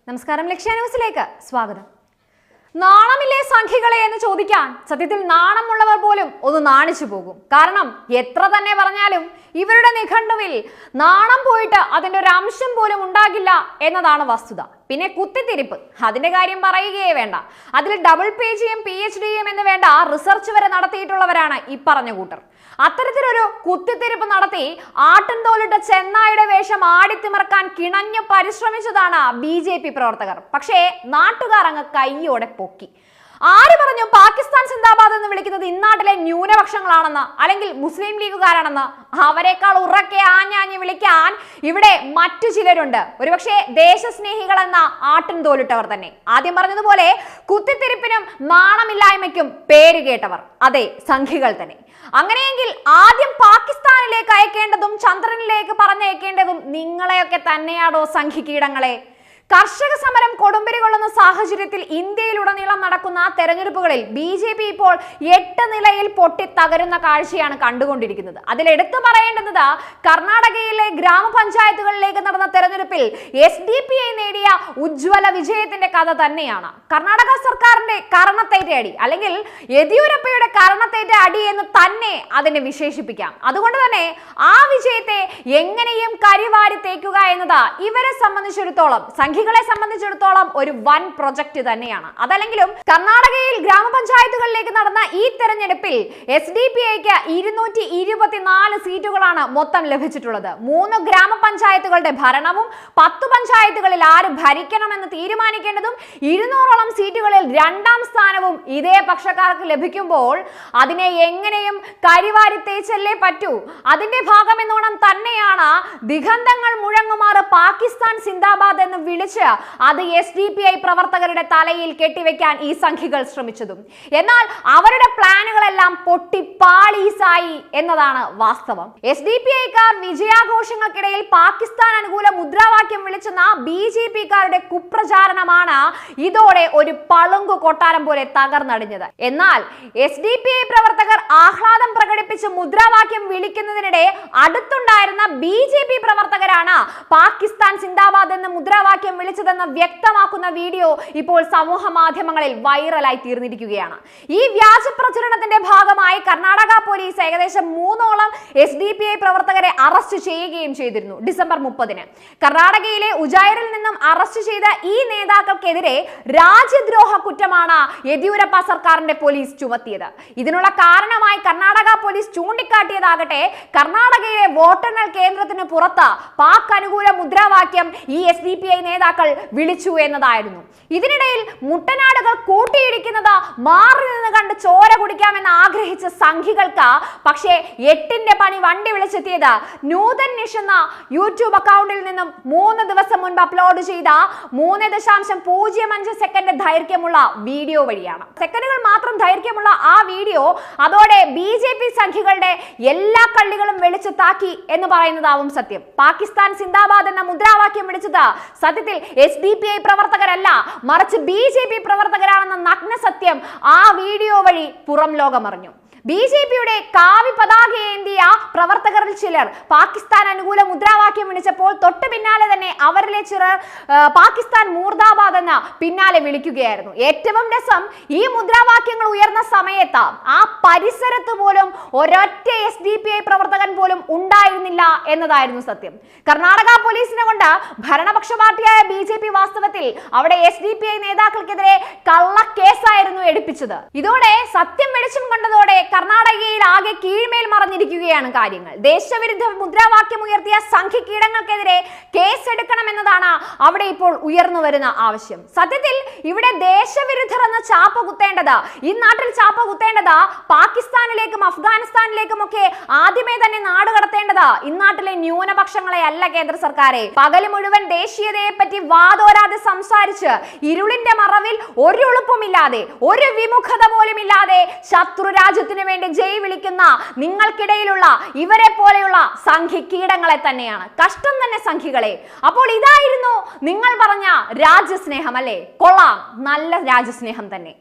നമസ്കാരം, ലക്ഷ്യ ന്യൂസിലേക്ക് സ്വാഗതം. നാണമില്ലേ സംഖ്യകളെ എന്ന് ചോദിക്കാൻ സത്യത്തിൽ നാണമുള്ളവർ പോലും ഒന്ന് നാണിച്ചു പോകും. കാരണം എത്ര തന്നെ പറഞ്ഞാലും ഇവരുടെ നിഘണ്ടുവിൽ നാണം പോയിട്ട് അതിന്റെ ഒരു അംശം പോലും ഉണ്ടാകില്ല എന്നതാണ് വസ്തുത. പിന്നെ കുത്തിത്തിരിപ്പ്, അതിന്റെ കാര്യം പറയുകയേ വേണ്ട. അതിൽ ഡബിൾ PGയും PhDയും എന്ന് വേണ്ട റിസർച്ച് വരെ നടത്തിയിട്ടുള്ളവരാണ് ഈ പറഞ്ഞ കൂട്ടർ. അത്തരത്തിലൊരു കുത്തിത്തിരിപ്പ് നടത്തി ആട്ടിൻതോലിട്ട ചെന്നായുടെ വേഷം ആടിത്തിമർക്കാൻ കിണഞ്ഞു പരിശ്രമിച്ചതാണ് BJP പ്രവർത്തകർ. പക്ഷേ നാട്ടുകാർ അങ്ങ് കയ്യോടെ പൊക്കി. ആര് പറഞ്ഞു പാകിസ്ഥാൻ സിന്ദാബാദ് എന്ന് വിളിക്കുന്നത് ഇന്നാട്ടിലെ ന്യൂനപക്ഷങ്ങളാണെന്ന്, അല്ലെങ്കിൽ മുസ്ലിം ലീഗുകാരാണെന്ന്? അവരെക്കാൾ ഉറക്കെ ആഞ്ഞാഞ്ഞ് വിളിക്കാൻ ഇവിടെ മറ്റു ചിലരുണ്ട്. ഒരുപക്ഷെ ദേശസ്നേഹികൾ എന്ന ആട്ടിൻ തോലിട്ടവർ തന്നെ. ആദ്യം പറഞ്ഞതുപോലെ കുത്തിത്തിരിപ്പിനും നാണമില്ലായ്മയ്ക്കും പേര് കേട്ടവർ, അതെ, സംഘികൾ തന്നെ. അങ്ങനെയെങ്കിൽ ആദ്യം പാകിസ്ഥാനിലേക്ക് അയക്കേണ്ടതും ചന്ദ്രനിലേക്ക് പറഞ്ഞയക്കേണ്ടതും നിങ്ങളെയൊക്കെ തന്നെയാണോ സംഘികീടങ്ങളെ? കർഷക സമരം കൊടുമ്പിരി കൊള്ളുന്ന സാഹചര്യത്തിൽ ഇന്ത്യയിലുടനീളം നടക്കുന്ന തെരഞ്ഞെടുപ്പുകളിൽ BJP ഇപ്പോൾ 8 നിലയിൽ പൊട്ടി തകരുന്ന കാഴ്ചയാണ് കണ്ടുകൊണ്ടിരിക്കുന്നത്. അതിൽ എടുത്തു പറയേണ്ടത് കർണാടകയിലെ ഗ്രാമപഞ്ചായത്തുകളിലേക്ക് നടന്ന തെരഞ്ഞെടുപ്പിൽ SDPI നേടിയ ഉജ്ജ്വല വിജയത്തിന്റെ കഥ തന്നെയാണ്. കർണാടക സർക്കാരിന്റെ കർണത്തേറ്റ അടി, അല്ലെങ്കിൽ യെദ്യൂരപ്പയുടെ കർണത്തേറ്റ അടി എന്ന് തന്നെ അതിനെ വിശേഷിപ്പിക്കാം. അതുകൊണ്ട് തന്നെ ആ വിജയത്തെ എങ്ങനെയും കരിവാരി തേക്കുക എന്നത് ഇവരെ സംബന്ധിച്ചിടത്തോളം, സംഘികളെ സംബന്ധിച്ചിടത്തോളം ഒരു വൻ പ്രൊജക്ട് തന്നെയാണ്. അതല്ലെങ്കിലും കർണാടകയിൽ ഗ്രാമപഞ്ചായത്തുകളിലേക്ക് നടന്ന ഈ തെരഞ്ഞെടുപ്പിൽ SDPIക്ക് 224 സീറ്റുകളാണ് മൊത്തം ലഭിച്ചിട്ടുള്ളത്. 3 ഗ്രാമപഞ്ചായത്തുകളുടെ ഭരണവും 10 പഞ്ചായത്തുകളിൽ ആര് ഭരിക്കണമെന്ന് തീരുമാനിക്കേണ്ടതും 200ഓളം സീറ്റുകളിൽ 2ാം സ്ഥാനവും ഇതേ പക്ഷക്കാർക്ക് ലഭിക്കുമ്പോൾ അതിനെ എങ്ങനെയും കരിവാരി തേച്ചല്ലേ പറ്റൂ. അതിന്റെ ഭാഗമെന്നോണം തന്നെയാണ് ദിഗന്ധങ്ങൾ മുഴങ്ങുമാറ് പാകിസ്ഥാൻ സിന്ദാബാദ് എന്ന് വിളിച്ച് അത് SDPI പ്രവർത്തകരുടെ തലയിൽ കെട്ടിവെക്കാൻ ഈ സംഘികൾ ശ്രമിച്ചതും. എന്നാൽ അവരുടെ പ്ലാനുകളെല്ലാം പൊട്ടിപ്പാളീസായി എന്നതാണ് വാസ്തവം. SDPIക്കാർ വിജയാഘോഷങ്ങൾക്കിടയിൽ പാകിസ്ഥാൻ അനുകൂല മുദ്രാവാക്യം വിളിച്ചെന്ന BJPക്കാരുടെ കുപ്രചാരണമാണ് ഇതോടെ ഒരു പളുങ്കു കൊട്ടാരം പോലെ തകർന്നടിഞ്ഞത്. എന്നാൽ SDPI പ്രവർത്തകർ ആഹ്ലാദം പ്രകടിപ്പിച്ച് മുദ്രാവാക്യം വിളിക്കുന്നതിനിടെ അടുത്തുണ്ടായിരുന്ന BJP പ്രവർത്തകരാണ് പാകിസ്ഥാൻ സിന്ദാബാദ് എന്ന മുദ്രാവാക്യം വിളിച്ചതെന്ന് വ്യക്തമാക്കുന്ന വീഡിയോ ഇപ്പോൾ സമൂഹ മാധ്യമങ്ങളിൽ വൈറലായി തീർന്നിരിക്കുകയാണ്. ഈ വ്യാജ പ്രചരണത്തിന്റെ ഭാഗമായി കർണാടക പോലീസ് ഏകദേശം 3ഓളം SDPI പ്രവർത്തകരെ അറസ്റ്റ് ചെയ്യുകയും ചെയ്തിരുന്നു. ഡിസംബർ 30-ന് കർണാടകയിലെ ഉജായിരിൽ നിന്നും അറസ്റ്റ് ചെയ്ത ഈ നേതാക്കൾക്കെതിരെ രാജ്യദ്രോഹ കുറ്റമാണ് യെദ്യൂരപ്പ സർക്കാരിന്റെ പോലീസ് ചുമത്തിയത്. ഇതിനുള്ള കാരണമായി കർണാടക പോലീസ് ചൂണ്ടിക്കാട്ടിയതാകട്ടെ കർണാടകയിലെ വോട്ടെണ്ണൽ കേന്ദ്രത്തിന് പുറത്ത് പാക് അനുകൂല മുദ്രാവാക്യം ഈ SDPI നേതാക്കൾ വിളിച്ചു എന്നതായിരുന്നു. ഇതിനിടയിൽ മുട്ടനാടുകൾ കൂട്ടിയിടിക്കുന്നത് മാറി നിന്ന് കണ്ട് ചോര കുടിക്കാമെന്ന് ആഗ്രഹിച്ച സംഘികൾക്ക് പക്ഷേ 8ന്റെ പണി വണ്ടി വിളിച്ചെത്തിയത് നൂതൻ നിഷ് എന്ന യൂട്യൂബ് അക്കൗണ്ടിൽ നിന്നും 3 ദിവസം മുൻപ് അപ്ലോഡ് ചെയ്ത 3.05 സെക്കൻഡ് ദൈർഘ്യമുള്ള വീഡിയോ വഴിയാണ്. സെക്കൻഡുകൾ മാത്രം ദൈർഘ്യമുള്ള ആ വീഡിയോ അതോടെ BJP സംഘികളുടെ എല്ലാ കള്ളികളും വെളിച്ചു താക്കി എന്ന് പറയുന്നതാവും സത്യം. പാകിസ്ഥാൻ സിന്ദാബാദ് എന്ന മുദ്രാവാക്യം വിളിച്ചത് സത്യത്തിൽ SDPI പ്രവർത്തകരല്ല, മറിച്ച് BJP പ്രവർത്തകരാണെന്ന നഗ്ന സത്യം ആ വീഡിയോ വഴി പുറം ലോകമറിഞ്ഞു. BJPയുടെ കാവി പതാകയേന്തിയ പ്രവർത്തകരിൽ ചിലർ പാകിസ്ഥാൻ അനുകൂല മുദ്രാവാക്യം വിളിച്ചപ്പോൾ തൊട്ട് പിന്നാലെ തന്നെ അവരിലെ ചിലർ പാകിസ്ഥാൻ മൂർദാബാദ് എന്ന പിന്നാലെ വിളിക്കുകയായിരുന്നു. ഏറ്റവും രസം, ഈ മുദ്രാവാക്യങ്ങൾ ഉയർന്ന സമയത്ത് ആ പരിസരത്ത് പോലും ഒരൊറ്റ SDPI പ്രവർത്തകൻ പോലും ഉണ്ടായിരുന്നില്ല എന്നതായിരുന്നു സത്യം. കർണാടക പോലീസിനെ കൊണ്ട് ഭരണപക്ഷ പാർട്ടിയായ BJP വാസ്തവത്തിൽ അവിടെ SDPI നേതാക്കൾക്കെതിരെ കള്ളക്കേസായിരുന്നു എടുപ്പിച്ചത്. ഇതോടെ സത്യം വെളിച്ചം കണ്ടതോടെ കർണാടകയിൽ ആകെ കീഴ്മേൽ മറഞ്ഞിരിക്കുകയാണ് കാര്യങ്ങൾ. ദേശവിരുദ്ധ മുദ്രാവാക്യം ഉയർത്തിയ സംഘികീടങ്ങൾക്കെതിരെ കേസെടുക്കണമെന്നതാണ് അവിടെ ഇപ്പോൾ ഉയർന്നു വരുന്ന ആവശ്യം. സത്യത്തിൽ ഇവിടെ ദേശവിരുദ്ധർ എന്ന ചാപ്പ കുത്തേണ്ടത്, ഈ നാട്ടിൽ ചാപ്പ കുത്തേണ്ടത് പാകിസ്ഥാനിലേക്കും അഫ്ഗാനിസ്ഥാനിലേക്കും ഒക്കെ ആദ്യമേ തന്നെ നാട് കടത്തേണ്ടത് ഇന്നാട്ടിലെ ന്യൂനപക്ഷങ്ങളെ അല്ല കേന്ദ്ര സർക്കാരെ. പകല് മുഴുവൻ ദേശീയതയെ പറ്റി വാതോരാതെ സംസാരിച്ച് ഇരുളിന്റെ മറവിൽ ഒരു ഉളുപ്പുമില്ലാതെ, ഒരു വിമുഖത പോലും ഇല്ലാതെ ശത്രു രാജ്യത്തിന് വേണ്ടി ജയ് വിളിക്കുന്ന നിങ്ങൾക്കിടയിലുള്ള ഇവരെ പോലെയുള്ള സംഘികീടങ്ങളെ തന്നെയാണ്. കഷ്ടം തന്നെ സംഘികളെ. അപ്പോൾ ഇതായിരുന്നു നിങ്ങൾ പറഞ്ഞ രാജ്യസ്നേഹം അല്ലേ? കൊള്ളാം, നല്ല രാജ്യസ്നേഹം തന്നെ.